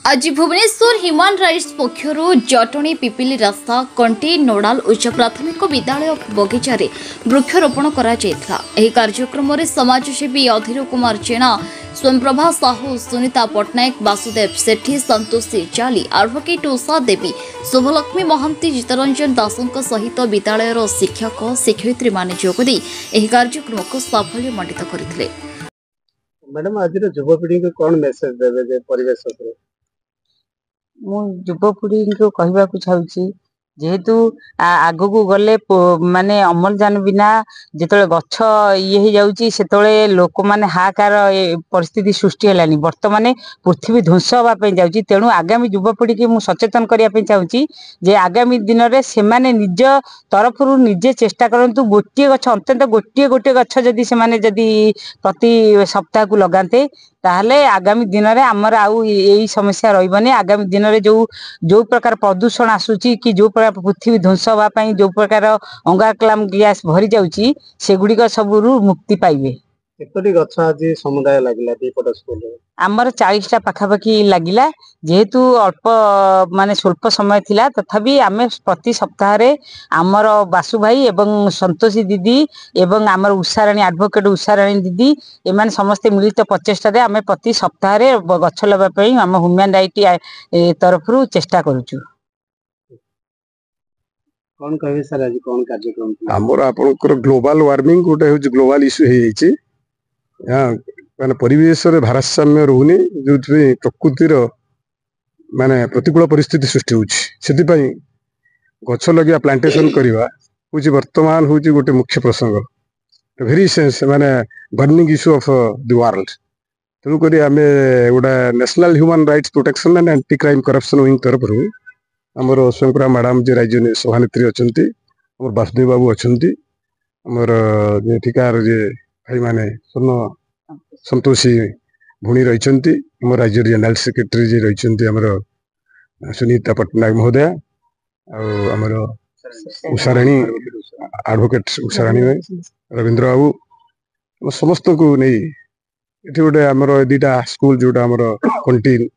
आज Bhubaneswar human rights पक्षर Jatni Pipili रास्ता कंटी नोडाल उच्च प्राथमिक विद्यालय बगीचार वृक्षरोपण कार्यक्रम में समाजसेवी अधीर कुमार जेना स्वयंप्रभा साहू सुनीता पट्टनायक वासुदेव सेठी संतोषी चाली एडवोकेट उषा देवी शुभलक्ष्मी महांती जितरंजन दासों सहित विद्यालय शिक्षक शिक्षयित्री मान जोगदे कार्यक्रम को साफल्य मंडित करते। मैडम आज युवपीढ़ी को कौन मेसेज देवे परिवेश मु युवपीढ़ी को कहवाक चाहूँगी जेहेतु आगु को गले माने अम्लजान बिना जिते गछ ये हो जाऊँगी से लोक मैंने हाकार परिस्थिति सृष्टि है बर्तमान पृथ्वी ध्वंस होगापी जाऊँगी तेणु आगामी युवपीढ़ी की मुझे सचेतन करने चाहूँगी जे आगामी दिन में से निज तरफ निजे चेष्टा करूँ गोटे गछ अंत गोटे गोटे गछ जदि से प्रति सप्ताह को लगाते ताहले आगामी दिन में आमर आउ यही समस्या रही आगामी दिन में जो प्रकार प्रदूषण आसूची कि जो प्रकार पृथ्वी ध्वंस होगापी जो प्रकार अंगारकाम्ल गैस भरी जाऊँगी सेगुड़िक सबरू मुक्ति पाइबे। केतोटी गछ आज समुदाय लागिला दीपट स्कूल आमर 40टा पाखापाखि लागिला जेहेतु अल्प माने स्वल्प समय थिला तथापि आमे प्रति सप्ताह रे आमर बासु भाई एवं संतोषी दीदी एवं आमर उषाराणी एडवोकेट उषाराणी दीदी एमाने समस्त मिलित प्रचेष्टा रे आमे प्रति सप्ताह रे गछ लगा पई आम ह्यूमन राइट तरफरु चेष्टा करूछु। कौन कहे सर आज कौन कार्यक्रम आमर आपनकर ग्लोबल वार्मिंग गोटे हो ग्लोबल इश्यू हे जाइछि माने परिवेश भारसाम्य रोनी जो प्रकृतिर माने प्रतिकूल परिस्थिति सृष्टि होछि गछ लगिया प्लांटेशन करवा हूँ वर्तमान हूँ गोटे मुख्य प्रसंग भेरी सेंस माने burning issue of the world तेणुक आम गोटे national human rights protection and anti crime corruption wing तरफ आमर स्वयंप्रभा मैडम जी राज्य सभानेत्री अच्छा वासुदेव बाबू अच्छा आमर ठिकार जे भाई माने स्वर्ण संतोषी भूणी रही आम राज्य जनरल सेक्रेटरी जी रही आमर सुनीता पट्टनायक महोदया आमर उषाराणी एडवोकेट उषाराणी रवींद्र बाबू समस्त को नहीं ये गोटे आमर दीटा स्कूल जोटा आमर कंटीन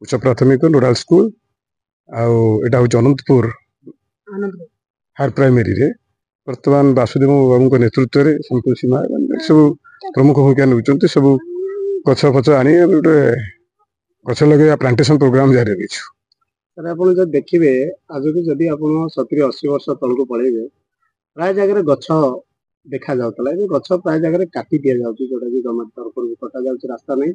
उच्च प्राथमिक नोडाल स्कूल आटा हूँ अनंतपुर हायर प्राइमरी रे वर्तमान वासुदेव बाबू नेतृत्व में संतोषी माँ सब प्रमुख भूमिका नौ सब गछ फच आनी गोटे गछ लगे प्लांटेशन प्रोग्राम जारी रही सर आप देखिए आज को जदि आप 70-80 वर्ष तल को पलैबे प्राय जगह गछ देखा जाता है गछ प्राय जगह काटी दि जाऊँ जोटा कि गवर्नमेंट तरफ कटा जा रास्ता नहीं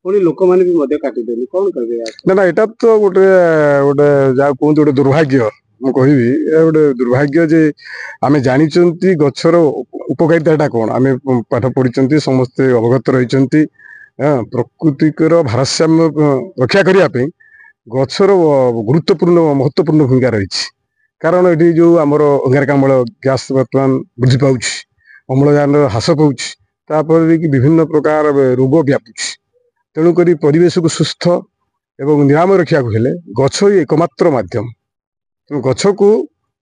पुणी लोक मैंने काटिदेली कौन करेंगे ना ना यहाँ तो गोटे गोटे जहाँ कहते गोटे दुर्भाग्य मुझे कहि गोटे दुर्भाग्य जे आम जानी गचर उपकारिता कौन आम पाठ पढ़ी समस्ते अवगत रही प्रकृतिकर भारसाम्य रक्षा करने गचर गुरुत्वपूर्ण महत्वपूर्ण भूमिका रही कारण ये जो आमर अंगारकाम्ल गैस बर्तमान वृद्धि पाँच अम्लजान ह्रास पाँच विभिन्न प्रकार रोग व्यापुची तेणुक परिवेश को सुस्थ एवं निरामय रखा हेले गछ ही एकमात्र माध्यम तेणु गछ को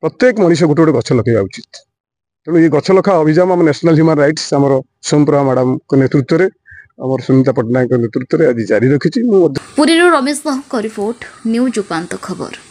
प्रत्येक मनीष गोटे गोटे गछ लगे उचित तेणु ये गछ लखा अभियान आम नेशनल ह्यूमन राइट्स आम स्वयंप्रभा मैडम नेतृत्व में आम सुनीता पट्टनायक नेतृत्व में आज जारी रखी। पुरी रमेश साहू रिपोर्ट न्यूज उपांत खबर।